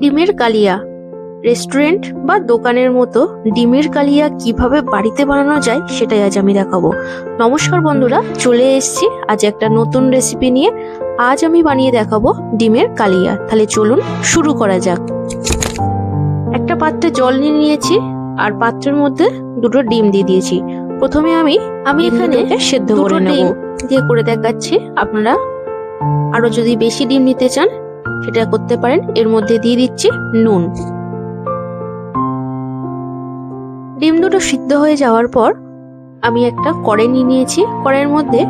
ডিমের কালিয়া। রেস্টুরেন্ট বা দোকানের মতো ডিমের কালিয়া কিভাবে বাড়িতে বানানো যায় সেটাই আজ আমি দেখাবো। নমস্কার বন্ধুরা, চলে এসেছি আজ একটা নতুন রেসিপি নিয়ে। আজ আমি বানিয়ে দেখাবো ডিমের কালিয়া। তাহলে চলুন শুরু করা যাক। একটা পাত্রে জল নিয়ে নিয়েছি আর পাত্রের মধ্যে দুটো ডিম দিয়ে দিয়েছি। প্রথমে আমি এখানে সেদ্ধ করে নেব দিয়ে করে দেখাচ্ছি। আপনারা আরো যদি বেশি ডিম নিতে চান সেটা করতে পারেন। এর মধ্যে দিয়ে দিচ্ছি নুন। ডিম দুটো সিদ্ধ হয়ে যাওয়ার পর আমি একটা কড়াই নিয়ে নিয়েছি। কড়াইয়ের মধ্যে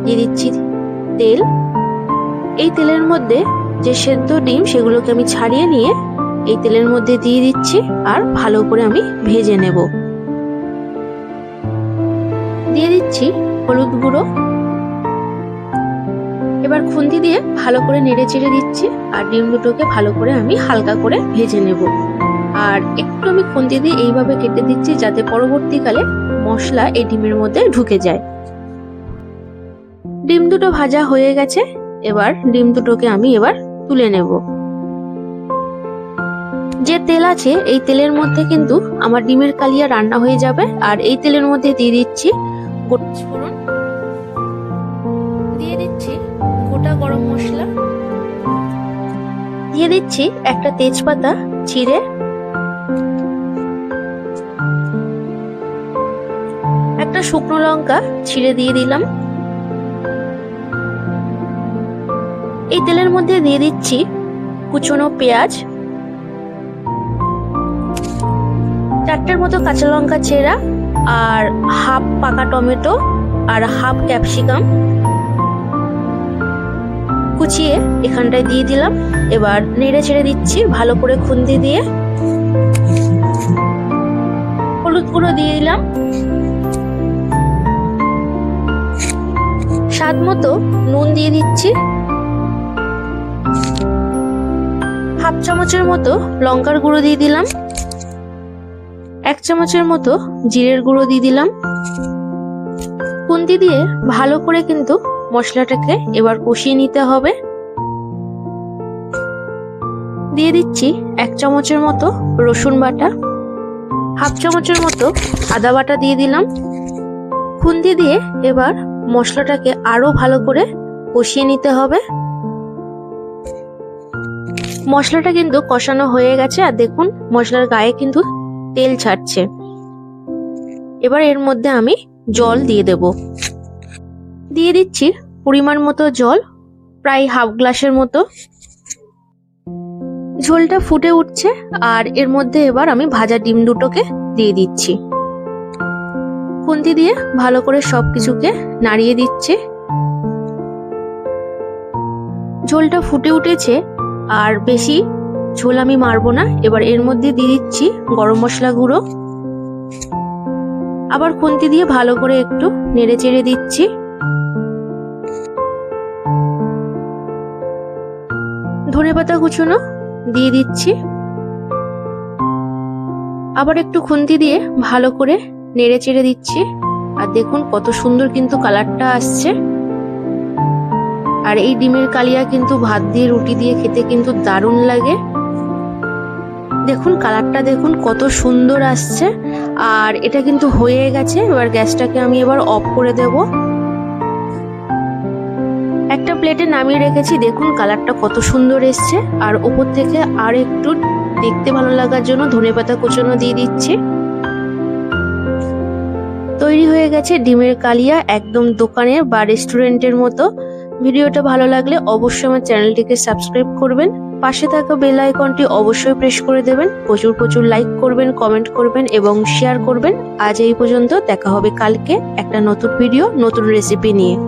দিয়ে দিচ্ছি তেল। এই তেলের মধ্যে যে সেদ্ধ ডিম সেগুলোকে আমি ছাড়িয়ে নিয়ে এই তেলের মধ্যে দিয়ে দিচ্ছি আর ভালো করে আমি ভেজে নেব। দিয়ে দিচ্ছি হলুদ গুঁড়ো। এবার খুন্তি দিয়ে ভালো করে নেড়ে চেড়ে দিচ্ছি আর ডিম দুটোকে ভালো করে আমি হালকা করে ভেজে নেব। আর একটু আমি খুন্তি দিয়ে এইভাবে কেটে দিচ্ছি যাতে পরবর্তীকালে মশলা এই ডিমের মধ্যে ঢুকে যায়। ডিম দুটো ভাজা হয়ে গেছে। এবার ডিম দুটোকে আমি তুলে নেব। যে তেল আছে এই তেলের মধ্যে কিন্তু আমার ডিমের কালিয়া রান্না হয়ে যাবে। আর এই তেলের মধ্যে দিয়ে দিচ্ছি গোটা গরম মশলা, দিয়ে দিচ্ছি একটা তেজপাতা ছিঁড়ে, একটা শুকনো লঙ্কা ছিঁড়ে দিয়ে দিলাম। এই তেলের মধ্যে দিয়ে দিচ্ছি কুচনো পেঁয়াজ, 4টের মতো কাঁচা লঙ্কা চেরা আর হাফ পাকা টমেটো আর হাফ ক্যাপসিকাম কুচিয়ে এখানটায় দিয়ে দিলাম। এবার নেড়ে ছেড়ে দিচ্ছি ভালো করে খুন্তি দিয়ে। হলুদ গুঁড়ো দিয়ে দিলাম, স্বাদ মতো নুন দিয়ে দিচ্ছি, হাফ চামচের মতো লঙ্কার গুঁড়ো দিয়ে দিলাম, 1 চামচের মতো জিরের গুঁড়ো দিয়ে দিলাম। খুন্তি দিয়ে ভালো করে কিন্তু মশলাটাকে এবার কষিয়ে নিতে হবে। দিয়ে দিচ্ছি 1 চামচের মতো রসুন বাটা, হাফ চামচের মতো আদা বাটা দিয়ে দিলাম। খুন্তি দিয়ে এবার মশলাটাকে আরো ভালো করে কষিয়ে নিতে হবে। মশলাটা কিন্তু কষানো হয়ে গেছে আর দেখুন মশলার গায়ে কিন্তু তেল ছাড়ছে। এবার এর মধ্যে আমি জল দিয়ে দেব। দিয়ে দিচ্ছি পরিমাণ মতো জল, প্রায় হাফ গ্লাসের মতো। ঝোলটা ফুটে উঠছে আর এর মধ্যে এবার আমি ভাজা ডিম দুটোকে দিয়ে দিচ্ছি। খুন্তি দিয়ে ভালো করে সবকিছুকে নাড়িয়ে দিচ্ছি। ঝোলটা ফুটে উঠেছে আর বেশি ঝোল আমি মারবো না। এবার এর মধ্যে দিয়ে দিচ্ছি গরম মশলা গুঁড়ো। আবার খুন্তি দিয়ে ভালো করে একটু নেড়ে চেড়ে দিচ্ছি। ধনেপাতা কুচনো দিয়ে দিচ্ছি। আবার একটু খুন্তি দিয়ে ভালো করে নেড়ে চেড়ে দিচ্ছি। আর দেখুন কত সুন্দর কিন্তু কালারটা আসছে। আর এই ডিমের কালিয়া কিন্তু ভাত দিয়ে রুটি দিয়ে খেতে কিন্তু দারুণ লাগে। দেখুন কালারটা দেখুন কত সুন্দর আসছে। আর এটা কিন্তু হয়ে গেছে। এবার গ্যাসটাকে আমি অফ করে দেব। একটা প্লেটে নামিয়ে রেখেছি। দেখুন কালারটা কত সুন্দর এসছে। আর উপর থেকে আর একটু দেখতে ভালো লাগার জন্য ধনেপাতা কুচনো দিয়ে দিচ্ছি। তৈরি হয়ে গেছে ডিমের কালিয়া, একদম দোকানের বা রেস্টুরেন্টের মতো। ভিডিওটা ভালো লাগলে অবশ্যই আমার চ্যানেলটিকে সাবস্ক্রাইব করবেন। পাশে থাকা বেল আইকনটি অবশ্যই প্রেস করে দেবেন। প্রচুর লাইক করবেন, কমেন্ট করবেন এবং শেয়ার করবেন। আজ এই পর্যন্ত, দেখা হবে কালকে একটা নতুন ভিডিও, নতুন রেসিপি নিয়ে।